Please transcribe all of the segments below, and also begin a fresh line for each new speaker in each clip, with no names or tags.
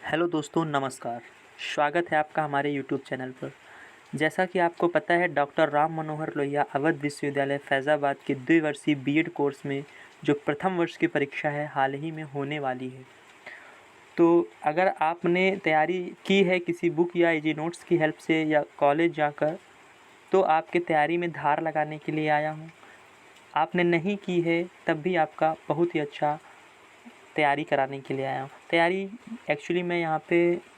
Hello दोस्तों, नमस्कार। स्वागत है आपका हमारे यूट्यूब चैनल पर। जैसा कि आपको पता है, डॉक्टर राम मनोहर लोहिया अवध विश्वविद्यालय फैज़ाबाद के द्विवर्षीय बीएड कोर्स में जो प्रथम वर्ष की परीक्षा है, हाल ही में होने वाली है। तो अगर आपने तैयारी की है किसी बुक या इजी नोट्स की हेल्प से या कॉलेज जाकर, तो आपके तैयारी में धार लगाने के लिए आया हूँ। आपने नहीं की है, तब भी आपका बहुत ही अच्छा तैयारी कराने के लिए आया हूँ। तैयारी एक्चुअली मैं यहाँ पे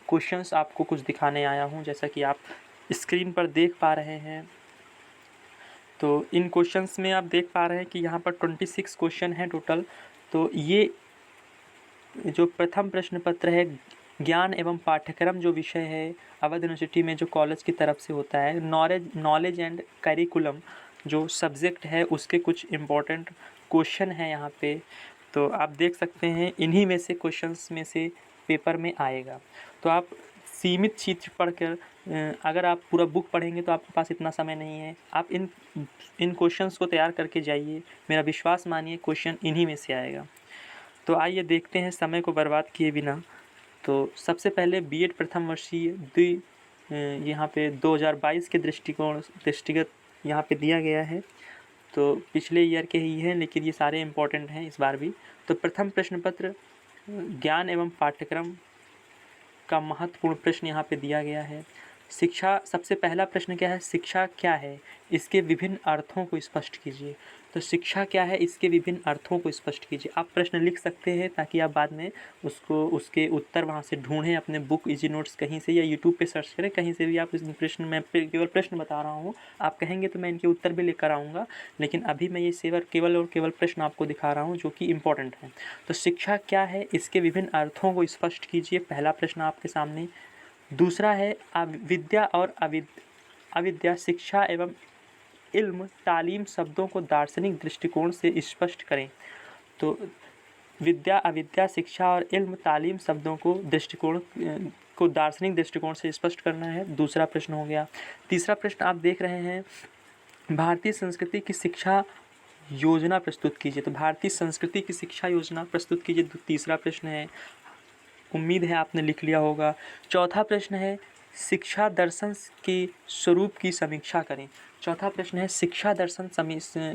क्वेश्चंस आपको कुछ दिखाने आया हूँ, जैसा कि आप स्क्रीन पर देख पा रहे हैं। तो इन क्वेश्चंस में आप देख पा रहे हैं कि यहाँ पर 26 क्वेश्चन हैं टोटल। तो ये जो प्रथम प्रश्न पत्र है, ज्ञान एवं पाठ्यक्रम जो विषय है अवध यूनिवर्सिटी में जो कॉलेज की तरफ से होता है, नॉलेज एंड करिकुलम जो सब्जेक्ट है, उसके कुछ इम्पोर्टेंट क्वेश्चन हैं यहाँ पे। तो आप देख सकते हैं, इन्हीं में से क्वेश्चंस में से पेपर में आएगा। तो आप सीमित चीज़ पढ़कर, अगर आप पूरा बुक पढ़ेंगे तो आपके पास इतना समय नहीं है। आप इन क्वेश्चंस को तैयार करके जाइए, मेरा विश्वास मानिए, क्वेश्चन इन्हीं में से आएगा। तो आइए देखते हैं समय को बर्बाद किए बिना। तो सबसे पहले बीएड प्रथम वर्षीय यहाँ पे 2022 के दृष्टिगत यहाँ पे दिया गया है। तो पिछले ईयर के ही हैं, लेकिन ये सारे इम्पोर्टेंट हैं इस बार भी। तो प्रथम प्रश्न पत्र, ज्ञान एवं पाठ्यक्रम का महत्वपूर्ण प्रश्न यहाँ पे दिया गया है। शिक्षा, सबसे पहला प्रश्न क्या है? शिक्षा क्या है, इसके विभिन्न अर्थों को स्पष्ट कीजिए। तो शिक्षा क्या है, इसके विभिन्न अर्थों को स्पष्ट कीजिए। आप प्रश्न लिख सकते हैं ताकि आप बाद में उसके उत्तर वहाँ से ढूंढें अपने बुक, इजी नोट्स कहीं से, या यूट्यूब पे सर्च करें, कहीं से भी आप इस प्रश्न में केवल प्रश्न बता रहा हूँ। आप कहेंगे तो मैं इनके उत्तर भी लेकर आऊँगा, लेकिन अभी मैं ये केवल और केवल प्रश्न आपको दिखा रहा हूँ जो कि इम्पोर्टेंट है। तो शिक्षा क्या है, इसके विभिन्न अर्थों को स्पष्ट कीजिए, पहला प्रश्न आपके सामने। दूसरा है विद्या और अविद्या, शिक्षा एवं इल्म, तालीम शब्दों को दार्शनिक दृष्टिकोण से स्पष्ट करें। तो विद्या, अविद्या, शिक्षा और इल्म, तालीम शब्दों को दार्शनिक दृष्टिकोण से स्पष्ट करना है, दूसरा प्रश्न हो गया। तीसरा प्रश्न आप देख रहे हैं, भारतीय संस्कृति की शिक्षा योजना प्रस्तुत कीजिए। तो भारतीय संस्कृति की शिक्षा योजना प्रस्तुत कीजिए, तीसरा प्रश्न है। उम्मीद है आपने लिख लिया होगा। चौथा प्रश्न है, शिक्षा दर्शन के स्वरूप की समीक्षा करें। चौथा प्रश्न है, शिक्षा दर्शन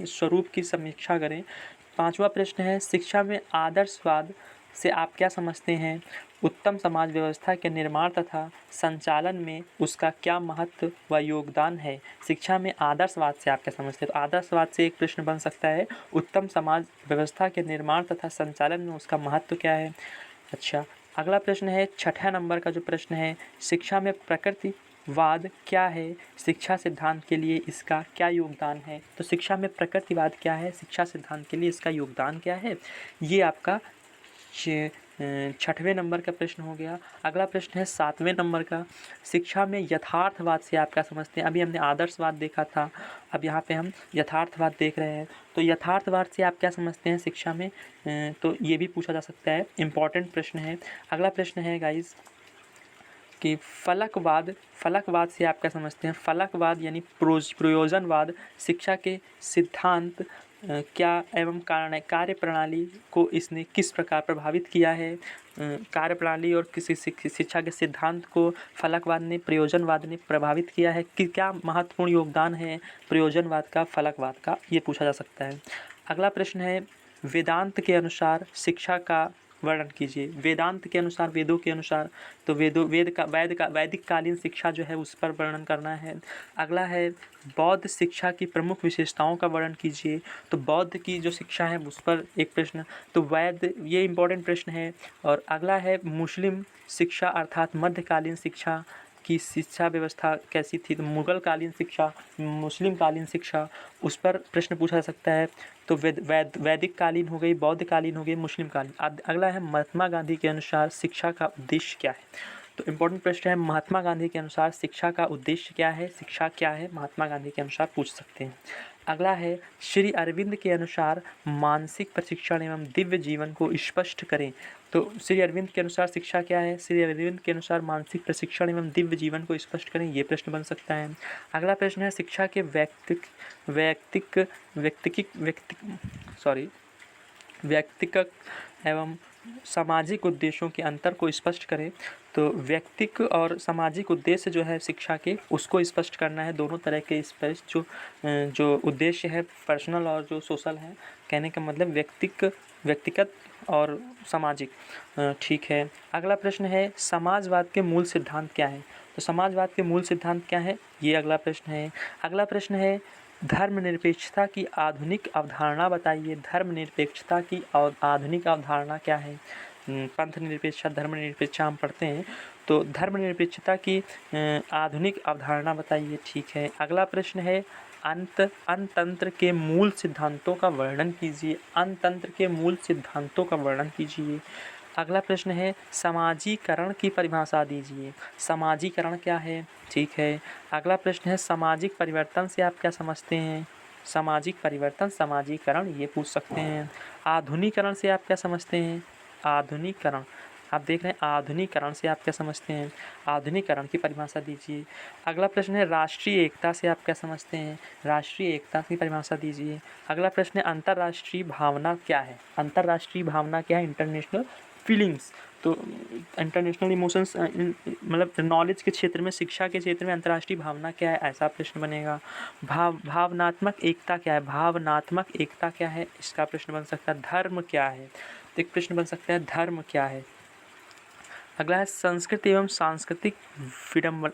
स्वरूप की समीक्षा करें। पांचवा प्रश्न है, शिक्षा में आदर्शवाद से आप क्या समझते हैं? उत्तम समाज व्यवस्था के निर्माण तथा संचालन में उसका क्या महत्व व योगदान है? शिक्षा में आदर्शवाद से आप क्या समझते हैं? तो आदर्शवाद से एक प्रश्न बन सकता है, उत्तम समाज व्यवस्था के निर्माण तथा संचालन में उसका महत्व क्या है? अच्छा, अगला प्रश्न है, छठा नंबर का जो प्रश्न है, शिक्षा में प्रकृतिवाद क्या है? शिक्षा सिद्धांत के लिए इसका क्या योगदान है? तो शिक्षा में प्रकृतिवाद क्या है, शिक्षा सिद्धांत के लिए इसका योगदान क्या है? ये आपका छठवें नंबर का प्रश्न हो गया। अगला प्रश्न है सातवें नंबर का, शिक्षा में यथार्थवाद से आप क्या समझते हैं? अभी हमने आदर्शवाद देखा था, अब यहाँ पे हम यथार्थवाद देख रहे हैं। तो यथार्थवाद से आप क्या समझते हैं शिक्षा में? तो ये भी पूछा जा सकता है, इम्पॉर्टेंट प्रश्न है। अगला प्रश्न है गाइस कि फलकवाद से आप क्या समझते हैं? फलकवाद यानी प्रयोजनवाद, शिक्षा के सिद्धांत क्या एवं कार्यप्रणाली को इसने किस प्रकार प्रभावित किया है? कार्यप्रणाली और किसी शिक्षा के सिद्धांत को फलकवाद ने, प्रयोजनवाद ने प्रभावित किया है कि क्या महत्वपूर्ण योगदान है प्रयोजनवाद का, फलकवाद का? ये पूछा जा सकता है। अगला प्रश्न है, वेदांत के अनुसार शिक्षा का वर्णन कीजिए। वेदांत के अनुसार, वेदों के अनुसार, तो वैदिक कालीन शिक्षा जो है उस पर वर्णन करना है। अगला है, बौद्ध शिक्षा की प्रमुख विशेषताओं का वर्णन कीजिए। तो बौद्ध की जो शिक्षा है उस पर एक प्रश्न। तो ये इम्पोर्टेंट प्रश्न है। और अगला है, मुस्लिम शिक्षा अर्थात मध्यकालीन शिक्षा की शिक्षा व्यवस्था कैसी थी? तो मुगल कालीन शिक्षा, मुस्लिम कालीन शिक्षा, उस पर प्रश्न पूछा जा सकता है। तो वैदिक कालीन हो गई, बौद्ध कालीन हो गई, मुस्लिम कालीन। अगला है, महात्मा गांधी के अनुसार शिक्षा का उद्देश्य क्या है? तो इम्पोर्टेंट प्रश्न है, महात्मा गांधी के अनुसार शिक्षा का उद्देश्य क्या है, शिक्षा क्या है महात्मा गांधी के अनुसार, पूछ सकते हैं। अगला है, श्री अरविंद के अनुसार मानसिक प्रशिक्षण एवं दिव्य जीवन को स्पष्ट करें। तो श्री अरविंद के अनुसार शिक्षा क्या है? श्री अरविंद के अनुसार मानसिक प्रशिक्षण एवं दिव्य जीवन को स्पष्ट करें, ये प्रश्न बन सकता है। अगला प्रश्न है, शिक्षा के व्यक्तिक एवं सामाजिक उद्देश्यों के अंतर को स्पष्ट करें। तो व्यक्तिक और सामाजिक उद्देश्य जो है शिक्षा के, उसको स्पष्ट करना है। दोनों तरह के स्पष्ट जो उद्देश्य है, पर्सनल और जो सोशल है, कहने का मतलब व्यक्तिगत और सामाजिक। ठीक है। अगला प्रश्न है, समाजवाद के मूल सिद्धांत क्या हैं? तो समाजवाद के मूल सिद्धांत क्या है, ये अगला प्रश्न है। अगला प्रश्न है, धर्मनिरपेक्षता की आधुनिक अवधारणा बताइए। धर्मनिरपेक्षता की आधुनिक अवधारणा क्या है? पंथ निरपेक्षता, धर्मनिरपेक्षता हम पढ़ते हैं, तो धर्मनिरपेक्षता की आधुनिक अवधारणा बताइए। ठीक है। अगला प्रश्न है, अनतंत्र के मूल सिद्धांतों का वर्णन कीजिए। अनतंत्र के मूल सिद्धांतों का वर्णन कीजिए। अगला प्रश्न है, समाजीकरण की परिभाषा दीजिए। समाजीकरण क्या है? ठीक है। अगला प्रश्न है, सामाजिक परिवर्तन से आप क्या समझते हैं? सामाजिक परिवर्तन, समाजीकरण, ये पूछ सकते हैं। आधुनिकरण से आप क्या समझते हैं? आधुनिकरण, आप देख रहे हैं, आधुनिकरण से आप क्या समझते हैं? आधुनिकरण की परिभाषा दीजिए। अगला प्रश्न है, राष्ट्रीय एकता से आप क्या समझते हैं? राष्ट्रीय एकता की परिभाषा दीजिए। अगला प्रश्न है, अंतर्राष्ट्रीय भावना क्या है? अंतर्राष्ट्रीय भावना क्या है? International feelings. तो इंटरनेशनल इमोशंस, मतलब नॉलेज के क्षेत्र में, शिक्षा के क्षेत्र में अंतर्राष्ट्रीय भावना क्या है, ऐसा प्रश्न बनेगा। भावनात्मक एकता क्या है? भावनात्मक एकता क्या है, इसका प्रश्न बन सकता है। धर्म क्या है? तो एक प्रश्न बन सकता है, धर्म क्या है। अगला है, संस्कृति एवं सांस्कृतिक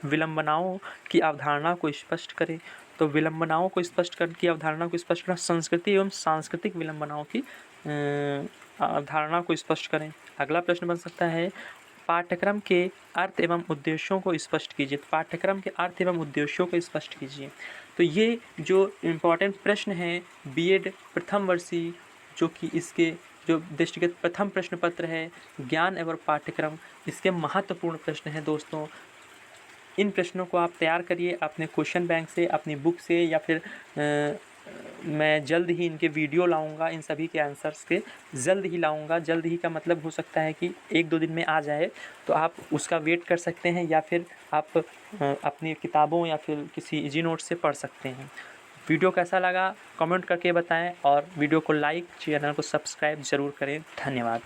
विलंबनाओं की अवधारणा को स्पष्ट करें। तो विलंबनाओं को स्पष्ट करने की अवधारणा को स्पष्ट करना, संस्कृति एवं सांस्कृतिक विलंबनाओं की अवधारणा को स्पष्ट करें। अगला प्रश्न बन सकता है, पाठ्यक्रम के अर्थ एवं उद्देश्यों को स्पष्ट कीजिए। पाठ्यक्रम के अर्थ एवं उद्देश्यों को स्पष्ट कीजिए। तो ये जो इम्पोर्टेंट प्रश्न हैं बीएड प्रथम वर्षीय, जो कि इसके जो दृष्टिगत प्रथम प्रश्न पत्र है, ज्ञान एवं पाठ्यक्रम, इसके महत्वपूर्ण प्रश्न हैं दोस्तों। इन प्रश्नों को आप तैयार करिए अपने क्वेश्चन बैंक से, अपनी बुक से, या फिर मैं जल्द ही इनके वीडियो लाऊंगा, इन सभी के आंसर्स के जल्द ही लाऊंगा। जल्द ही का मतलब हो सकता है कि 1-2 दिन में आ जाए, तो आप उसका वेट कर सकते हैं, या फिर आप अपनी किताबों या फिर किसी इजी नोट से पढ़ सकते हैं। वीडियो कैसा लगा कमेंट करके बताएं, और वीडियो को लाइक, चैनल को सब्सक्राइब ज़रूर करें। धन्यवाद।